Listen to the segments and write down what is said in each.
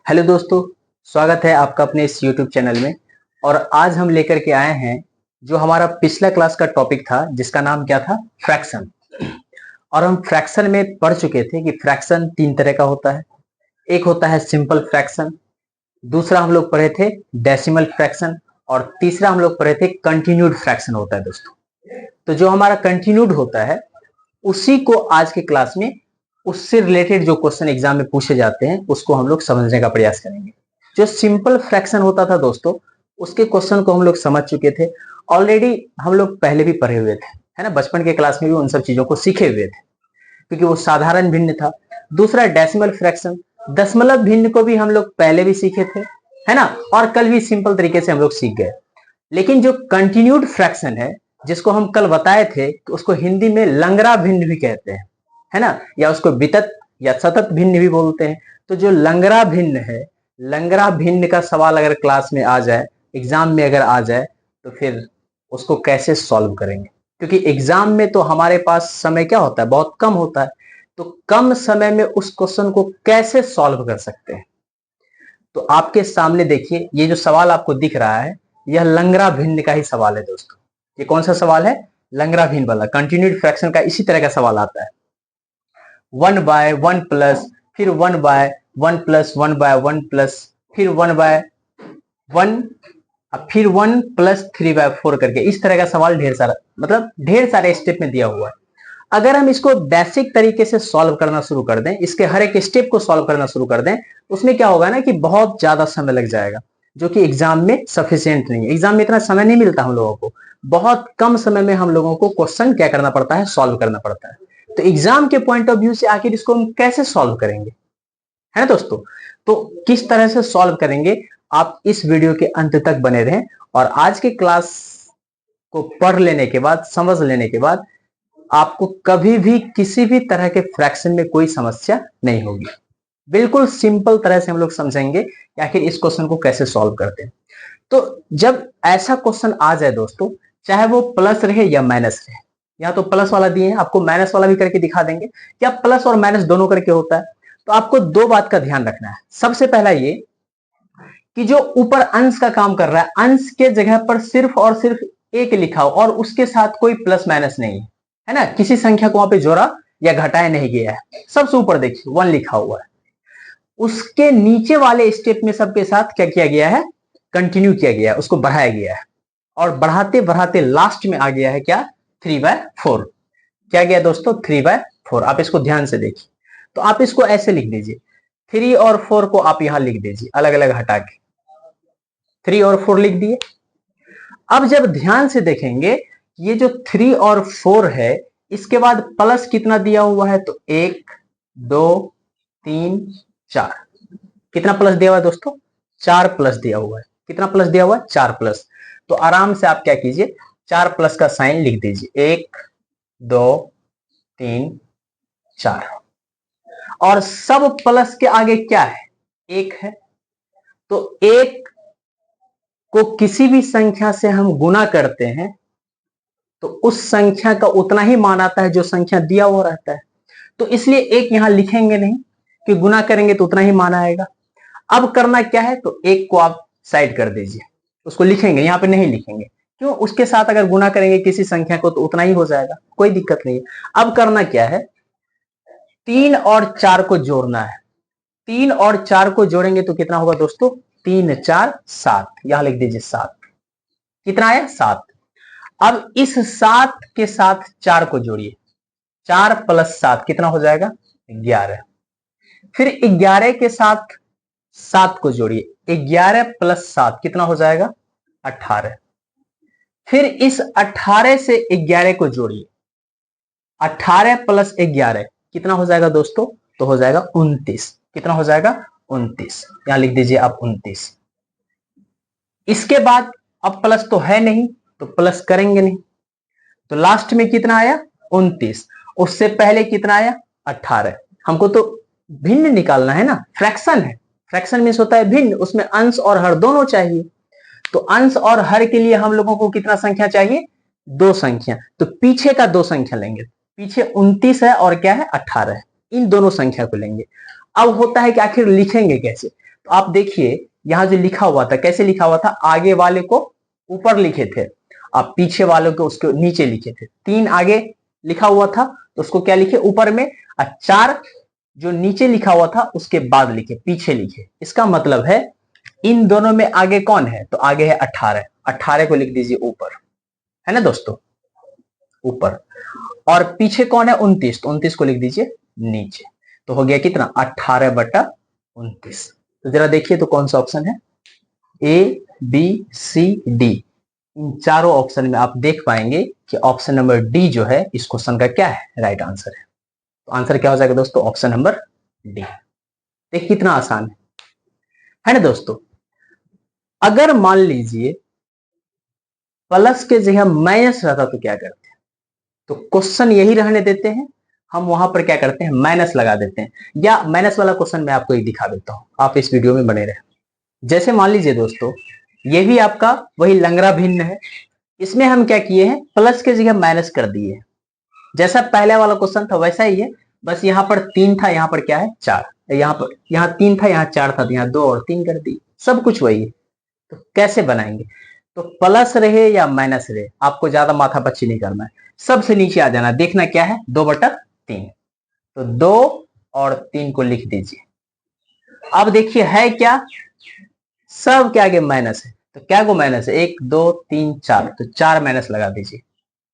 Hello दोस्तों, स्वागत है आपका अपने इस YouTube चैनल में। और आज हम लेकर के आए हैं जो हमारा पिछला क्लास का टॉपिक था जिसका नाम क्या था, फ्रैक्शन। और हम फ्रैक्शन में पढ़ चुके थे कि फ्रैक्शन तीन तरह का होता है। एक होता है सिंपल फ्रैक्शन, दूसरा हम लोग पढ़े थे डेसिमल फ्रैक्शन, और तीसरा हम लोग पढ़े थे कंटिन्यूड फ्रैक्शन होता है दोस्तों। तो जो हमारा कंटिन्यूड होता है उसी को आज के क्लास में उससे रिलेटेड जो क्वेश्चन एग्जाम में पूछे जाते हैं उसको हम लोग समझने का प्रयास करेंगे। जो सिंपल फ्रैक्शन होता था दोस्तों, उसके क्वेश्चन को हम लोग समझ चुके थे ऑलरेडी, हम लोग पहले भी पढ़े हुए थे, है ना। बचपन के क्लास में भी उन सब चीजों को सीखे हुए थे क्योंकि वो साधारण भिन्न था। दूसरा डेसिमल फ्रैक्शन, दशमलव भिन्न को भी हम लोग पहले भी सीखे थे, है ना, और कल भी सिंपल तरीके से हम लोग सीख गए। लेकिन जो कंटिन्यूड फ्रैक्शन है जिसको हम कल बताए थे कि उसको हिंदी में लंगरा भिन्न भी कहते हैं, है ना, या उसको वितत या सतत भिन्न भी बोलते हैं। तो जो लंगरा भिन्न है, लंगरा भिन्न का सवाल अगर क्लास में आ जाए, एग्जाम में अगर आ जाए, तो फिर उसको कैसे सॉल्व करेंगे? क्योंकि एग्जाम में तो हमारे पास समय क्या होता है, बहुत कम होता है। तो कम समय में उस क्वेश्चन को कैसे सॉल्व कर सकते हैं? तो आपके सामने देखिए, ये जो सवाल आपको दिख रहा है यह लंगरा भिन्न का ही सवाल है दोस्तों। ये कौन सा सवाल है? लंगरा भिन्न वाला। कंटिन्यूड फ्रैक्शन का इसी तरह का सवाल आता है, 1/1 प्लस, फिर 1/1 प्लस 1/1 प्लस, फिर 1/1, फिर 1 प्लस 3/4 करके। इस तरह का सवाल ढेर सारा, मतलब ढेर सारे स्टेप में दिया हुआ है। अगर हम इसको बेसिक तरीके से सॉल्व करना शुरू कर दें, इसके हर एक स्टेप को सॉल्व करना शुरू कर दें, उसमें क्या होगा ना कि बहुत ज्यादा समय लग जाएगा, जो कि एग्जाम में सफिशिएंट नहीं है। एग्जाम में इतना समय नहीं मिलता हम लोगों को, बहुत कम समय में हम लोगों को क्वेश्चन क्या करना पड़ता है, सॉल्व करना पड़ता है। तो एग्जाम के पॉइंट ऑफ व्यू से आखिर इसको हम कैसे सॉल्व करेंगे, है ना दोस्तों। तो किस तरह से सॉल्व करेंगे, आप इस वीडियो के अंत तक बने रहें। और आज के क्लास को पढ़ लेने के बाद, समझ लेने के बाद, आपको कभी भी किसी भी तरह के फ्रैक्शन में कोई समस्या नहीं होगी। बिल्कुल सिंपल तरह से हम लोग समझेंगे कि आखिर इस क्वेश्चन को कैसे सॉल्व करते हैं। तो जब ऐसा क्वेश्चन आ जाए दोस्तों, चाहे वो प्लस रहे या माइनस रहे, यहाँ तो प्लस वाला दिए हैं, आपको माइनस वाला भी करके दिखा देंगे, क्या प्लस और माइनस दोनों करके होता है। तो आपको दो बात का ध्यान रखना है। सबसे पहला ये कि जो ऊपर अंश का काम कर रहा है, अंश के जगह पर सिर्फ और सिर्फ एक लिखा हो और उसके साथ कोई प्लस माइनस नहीं है ना, किसी संख्या को वहां पे जोड़ा या घटाया नहीं गया है। सबसे ऊपर देखिए 1 लिखा हुआ है, उसके नीचे वाले स्टेप में सबके साथ क्या किया गया है, कंटिन्यू किया गया है, उसको बढ़ाया गया है। और बढ़ाते बढ़ाते लास्ट में आ गया है क्या, 3/4। क्या गया दोस्तों, 3/4। आप इसको ध्यान से देखिए। तो आप इसको ऐसे लिख दीजिए, 3 और 4 को आप यहां लिख दीजिए अलग अलग हटा के, 3 और 4 लिख दिए। अब जब ध्यान से देखेंगे, ये जो 3 और 4 है, इसके बाद प्लस कितना दिया हुआ है, तो 1 2 3 4। कितना प्लस दिया हुआ है दोस्तों, 4 प्लस दिया हुआ है। कितना प्लस दिया हुआ है, 4 प्लस। तो आराम से आप क्या कीजिए, 4 प्लस का साइन लिख दीजिए, 1 2 3 4। और सब प्लस के आगे क्या है, एक है। तो एक को किसी भी संख्या से हम गुना करते हैं तो उस संख्या का उतना ही मान आता है जो संख्या दिया हुआ रहता है। तो इसलिए एक यहां लिखेंगे नहीं कि गुना करेंगे तो उतना ही मान आएगा। अब करना क्या है, तो एक को आप साइड कर दीजिए, उसको लिखेंगे, यहां पे नहीं लिखेंगे। क्यों, उसके साथ अगर गुना करेंगे किसी संख्या को तो उतना ही हो जाएगा, कोई दिक्कत नहीं है। अब करना क्या है, 3 और 4 को जोड़ना है। 3 और 4 को जोड़ेंगे तो कितना होगा दोस्तों, 3 4 7। यहां लिख दीजिए 7। कितना आया, 7। अब इस 7 के साथ 4 को जोड़िए, 4 प्लस 7 कितना हो जाएगा, 11। फिर 11 के साथ 7 को जोड़िए, 11 प्लस 7 कितना हो जाएगा, 18। फिर इस 18 से 11 को जोड़िए, 18 प्लस 11 कितना हो जाएगा दोस्तों, तो हो जाएगा 29। कितना हो जाएगा, 29। यहां लिख दीजिए आप 29। इसके बाद अब प्लस तो है नहीं तो प्लस करेंगे नहीं, तो लास्ट में कितना आया, 29। उससे पहले कितना आया, 18। हमको तो भिन्न निकालना है ना, फ्रैक्शन है। फ्रैक्शन मींस होता है भिन्न, उसमें अंश और हर दोनों चाहिए। तो अंश और हर के लिए हम लोगों को कितना संख्या चाहिए, 2 संख्या। तो पीछे का 2 संख्या लेंगे, पीछे 29 है और क्या है, 18 है। इन दोनों संख्या को लेंगे। अब होता है कि आखिर लिखेंगे कैसे, तो आप देखिए यहां जो लिखा हुआ था, कैसे लिखा हुआ था, आगे वाले को ऊपर लिखे थे, आप पीछे वालों को उसके नीचे लिखे थे। 3 आगे लिखा हुआ था तो उसको क्या लिखे, ऊपर में, और 4 जो नीचे लिखा हुआ था उसके बाद लिखे, पीछे लिखे। इसका मतलब है इन दोनों में आगे कौन है, तो आगे है 18, 18 को लिख दीजिए ऊपर, है ना दोस्तों, ऊपर। और पीछे कौन है, 29, तो 29 को लिख दीजिए नीचे। तो हो गया कितना, 18/29। तो जरा देखिए तो कौन सा ऑप्शन है, ए बी सी डी। इन चारों ऑप्शन में आप देख पाएंगे कि ऑप्शन नंबर डी जो है इस क्वेश्चन का क्या है, राइट आंसर है। तो आंसर क्या हो जाएगा दोस्तों, ऑप्शन नंबर डी। देख कितना आसान है ना दोस्तों। अगर मान लीजिए प्लस के जगह माइनस रहता तो क्या करते हैं, तो क्वेश्चन यही रहने देते हैं, हम वहां पर क्या करते हैं, माइनस लगा देते हैं। या माइनस वाला क्वेश्चन मैं आपको एक दिखा देता हूं, आप इस वीडियो में बने रहे। जैसे मान लीजिए दोस्तों, ये भी आपका वही लंगड़ा भिन्न है, इसमें हम क्या किए हैं, प्लस के जगह माइनस कर दिए। जैसा पहले वाला क्वेश्चन था वैसा ही है, बस यहाँ पर 3 था, यहाँ पर क्या है 4, यहाँ पर, यहाँ 3 था, यहाँ 4 था, तो यहाँ 2 और 3 कर दिए, सब कुछ वही है। तो कैसे बनाएंगे, तो प्लस रहे या माइनस रहे, आपको ज्यादा माथापच्ची नहीं करना है, सबसे नीचे आ जाना, देखना क्या है, 2/3। तो 2 और 3 को लिख दीजिए। अब देखिए है क्या, सब क्या आगे माइनस है, तो क्या को माइनस है, 1 2 3 4, तो 4 माइनस लगा दीजिए,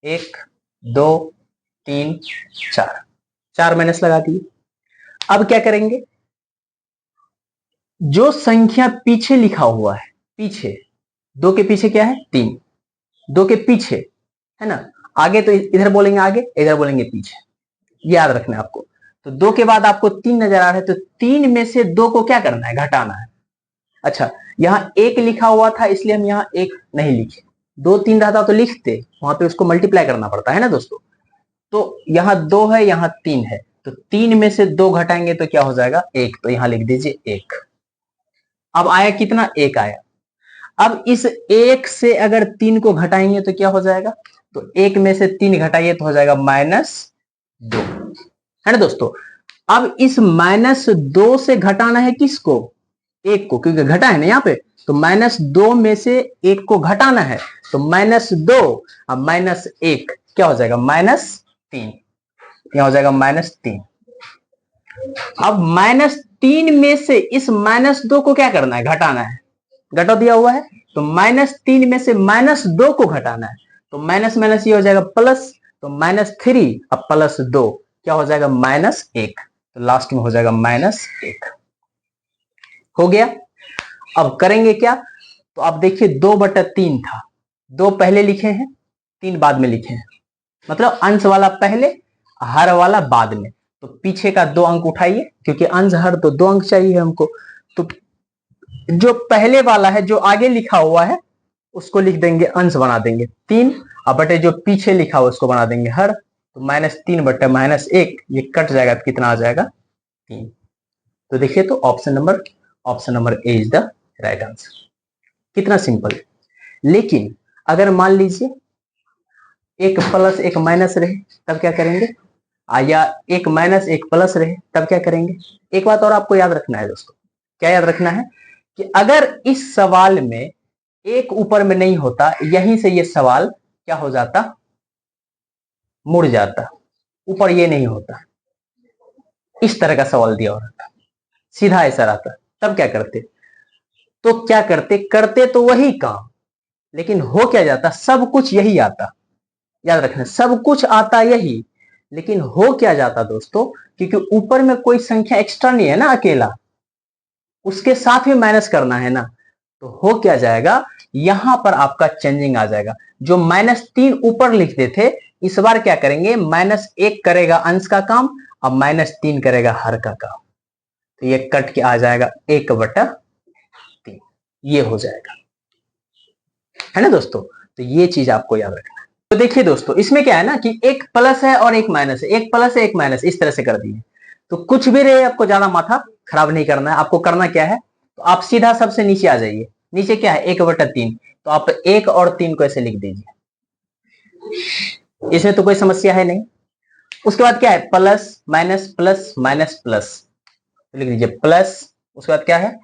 1 2 3 4, 4 माइनस लगा दिए। अब क्या करेंगे, जो संख्या पीछे लिखा हुआ है, पीछे 2 के पीछे क्या है 3, 2 के पीछे, है ना, आगे तो इधर बोलेंगे आगे, इधर बोलेंगे पीछे, याद रखना है आपको। तो 2 के बाद आपको 3 नजर आ रहा है, तो 3 में से 2 को क्या करना है, घटाना है। अच्छा, यहां 1 लिखा हुआ था इसलिए हम यहां 1 नहीं लिखे, 2 3 रहता तो लिखते, वहां पे उसको मल्टीप्लाई करना पड़ता है ना दोस्तों। तो यहां 2 है, यहां 3 है, तो 3 में से 2 घटाएंगे तो क्या हो जाएगा 1, तो यहां लिख दीजिए 1। अब आया कितना, 1 आया। अब इस 1 से अगर 3 को घटाएंगे तो क्या हो जाएगा, तो 1 में से 3 घटाइए तो हो जाएगा -2, है ना दोस्तों। अब इस -2 से घटाना है किसको, 1 को, क्योंकि घटा है ना यहाँ पे, तो -2 में से 1 को घटाना है, तो -2 अब -1 क्या हो जाएगा, -3, क्या हो जाएगा -3। अब -3 में से इस -2 को क्या करना है, घटाना है, घटा दिया हुआ है, तो -3 में से -2 को घटाना है, तो माइनस माइनस ये हो जाएगा प्लस, तो -3 अब +2 क्या हो जाएगा, -1, तो लास्ट में हो जाएगा -1। हो गया। अब करेंगे क्या, तो आप देखिए 2/3 था, 2 पहले लिखे हैं, 3 बाद में लिखे हैं, मतलब अंश वाला पहले, हर वाला बाद में। तो पीछे का 2 अंक उठाइए, क्योंकि अंश हर तो 2 अंक चाहिए हमको। तो जो पहले वाला है, जो आगे लिखा हुआ है, उसको लिख देंगे, अंश बना देंगे 3, और बटे जो पीछे लिखा हुआ उसको बना देंगे हर, तो -3/-1 ये कट जाएगा, तो कितना आ जाएगा 3। तो देखिए, तो option number A is the right answer. कितना सिंपल। लेकिन अगर मान लीजिए एक प्लस एक माइनस रहे, तब क्या करेंगे, या एक माइनस एक प्लस रहे, तब क्या करेंगे। एक बात और आपको याद रखना है दोस्तों, क्या याद रखना है, कि अगर इस सवाल में एक ऊपर में नहीं होता, यहीं से ये सवाल क्या हो जाता, मुड़ जाता, ऊपर ये नहीं होता, इस तरह का सवाल दिया हो रहता, सीधा ऐसा रहता, तब क्या करते, तो क्या करते, करते तो वही काम, लेकिन हो क्या जाता, सब कुछ यही आता। याद रखना, सब कुछ आता यही, लेकिन हो क्या जाता दोस्तों, क्योंकि ऊपर में कोई संख्या एक्स्ट्रा नहीं है ना, अकेला, उसके साथ भी माइनस करना है ना, तो हो क्या जाएगा, यहां पर आपका चेंजिंग आ जाएगा। जो -3 ऊपर लिखते थे, इस बार क्या करेंगे, -1 करेगा अंश का काम, अब -3 करेगा हर का काम, तो ये कट के आ जाएगा 1/3, ये हो जाएगा, है ना दोस्तों। तो ये चीज आपको याद रखना है। तो देखिए दोस्तों, इसमें क्या है ना, कि एक प्लस है और एक माइनस है, एक प्लस है एक माइनस, इस तरह से कर दिए। तो कुछ भी रहे, आपको ज्यादा माथा खराब नहीं करना है। आपको करना क्या है, तो आप सीधा सबसे नीचे आ जाइए, नीचे क्या है 1/3, तो आप 1 और 3 को ऐसे लिख दीजिए, इसमें तो कोई समस्या है नहीं। उसके बाद क्या है, plus minus plus minus plus, तो लिख दीजिए प्लस, उसके बाद क्या है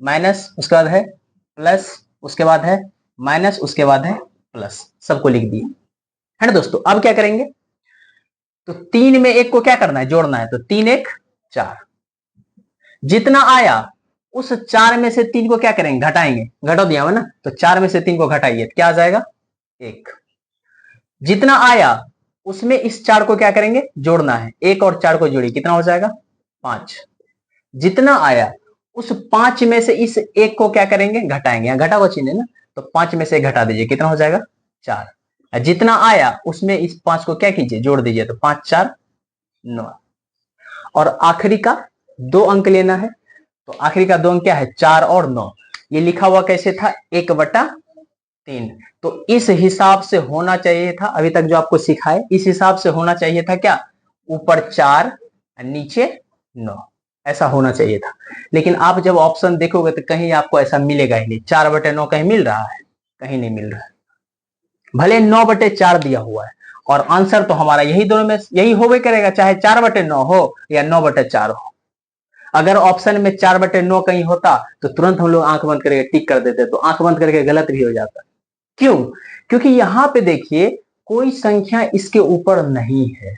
माइनस, उसके बाद है प्लस, उसके बाद है माइनस, उसके बाद है प्लस, सबको लिख दिए, है ना दोस्तों। अब क्या करेंगे, तो 3 में 1 को क्या करना है, जोड़ना है, तो 3 1 4, जितना आया उस 4 में से 3 को क्या करेंगे, घटाएंगे, घटा दिया हुआ ना, तो 4 में से 3 को घटाइए, क्या आ जाएगा 1। जितना आया उसमें इस 4 को क्या करेंगे, जोड़ना है, 1 और 4 को जोड़िए, कितना हो जाएगा 5। जितना आया उस 5 में से इस 1 को क्या करेंगे, घटाएंगे, यहां घटा हुआ चिन्ह है ना, तो 5 में से 1 घटा दीजिए, कितना हो जाएगा 4। जितना आया उसमें इस 5 को क्या कीजिए, जोड़ दीजिए, तो 5 4 9। और आखिरी का 2 अंक लेना है, तो आखिरी का 2 अंक क्या है, 4 और 9। ये लिखा हुआ कैसे था, 1/3। तो इस हिसाब से होना चाहिए था, अभी तक जो आपको सिखाए इस हिसाब से होना चाहिए था, क्या, ऊपर 4 नीचे 9, ऐसा होना चाहिए था। लेकिन आप जब ऑप्शन देखोगे तो कहीं आपको ऐसा मिलेगा ही नहीं, 4/9 कहीं मिल रहा है, कहीं नहीं मिल रहा है, भले 9/4 दिया हुआ है, और आंसर तो हमारा यही दोनों में यही होवे करेगा, चाहे 4/9 हो या 9/4 हो। अगर ऑप्शन में 4/9 कहीं होता तो तुरंत हम लोग आंख बंद करके टिक कर देते, तो आंख बंद करके गलत भी हो जाता। क्यों, क्योंकि यहां पे देखिए कोई संख्या इसके ऊपर नहीं है,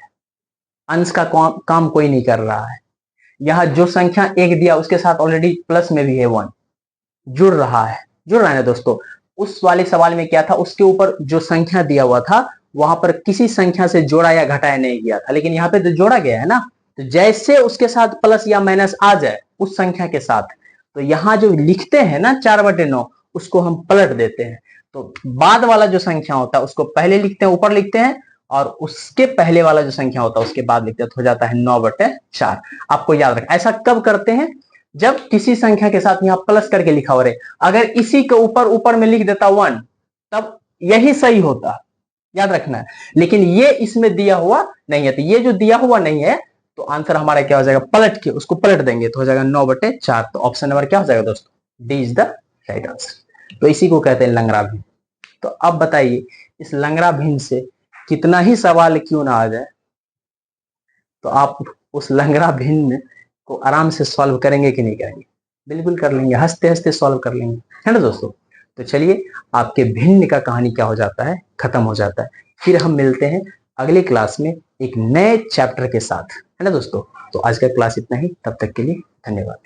अंश का काम कोई नहीं कर रहा है। यहाँ जो संख्या 1 दिया उसके साथ ऑलरेडी प्लस में भी है 1, जुड़ रहा है, जुड़ रहा है ना दोस्तों। उस वाले सवाल में क्या था, उसके ऊपर जो संख्या दिया हुआ था वहां पर किसी संख्या से जोड़ा या घटाया नहीं गया था, लेकिन यहाँ पे तो जोड़ा गया है ना, तो जैसे उसके साथ प्लस या माइनस आ जाए उस संख्या के साथ, तो यहाँ जो लिखते हैं ना 4/9 उसको हम पलट देते हैं, तो बाद वाला जो संख्या होता है उसको पहले लिखते हैं, ऊपर लिखते हैं, और उसके पहले वाला जो संख्या होता है उसके बाद लिखते हैं, तो हो जाता है 9/4। आपको याद रखना, ऐसा कब करते हैं, जब किसी संख्या के साथ यहाँ प्लस करके लिखा हो रहे, अगर इसी के ऊपर ऊपर में लिख देता 1 तब यही सही होता, याद रखना है। लेकिन ये इसमें दिया हुआ नहीं है, तो ये जो दिया हुआ नहीं है तो आंसर हमारा क्या हो जाएगा, पलट के उसको पलट देंगे तो हो जाएगा 9/4। तो ऑप्शन नंबर क्या हो जाएगा दोस्तों, D is the right answer. तो इसी को कहते हैं लंगड़ा भिन्न। तो अब बताइए इस लंगड़ा भिन्न से कितना ही सवाल क्यों ना आ जाए, तो आप उस लंगड़ा भिन्न को आराम से सॉल्व करेंगे कि नहीं करेंगे, बिल्कुल कर लेंगे, हंसते हंसते सॉल्व कर लेंगे, है ना दोस्तों। तो चलिए आपके भिन्न का कहानी क्या हो जाता है, खत्म हो जाता है। फिर हम मिलते हैं अगले क्लास में एक नए चैप्टर के साथ, है ना दोस्तों। तो आज का क्लास इतना ही, तब तक के लिए धन्यवाद।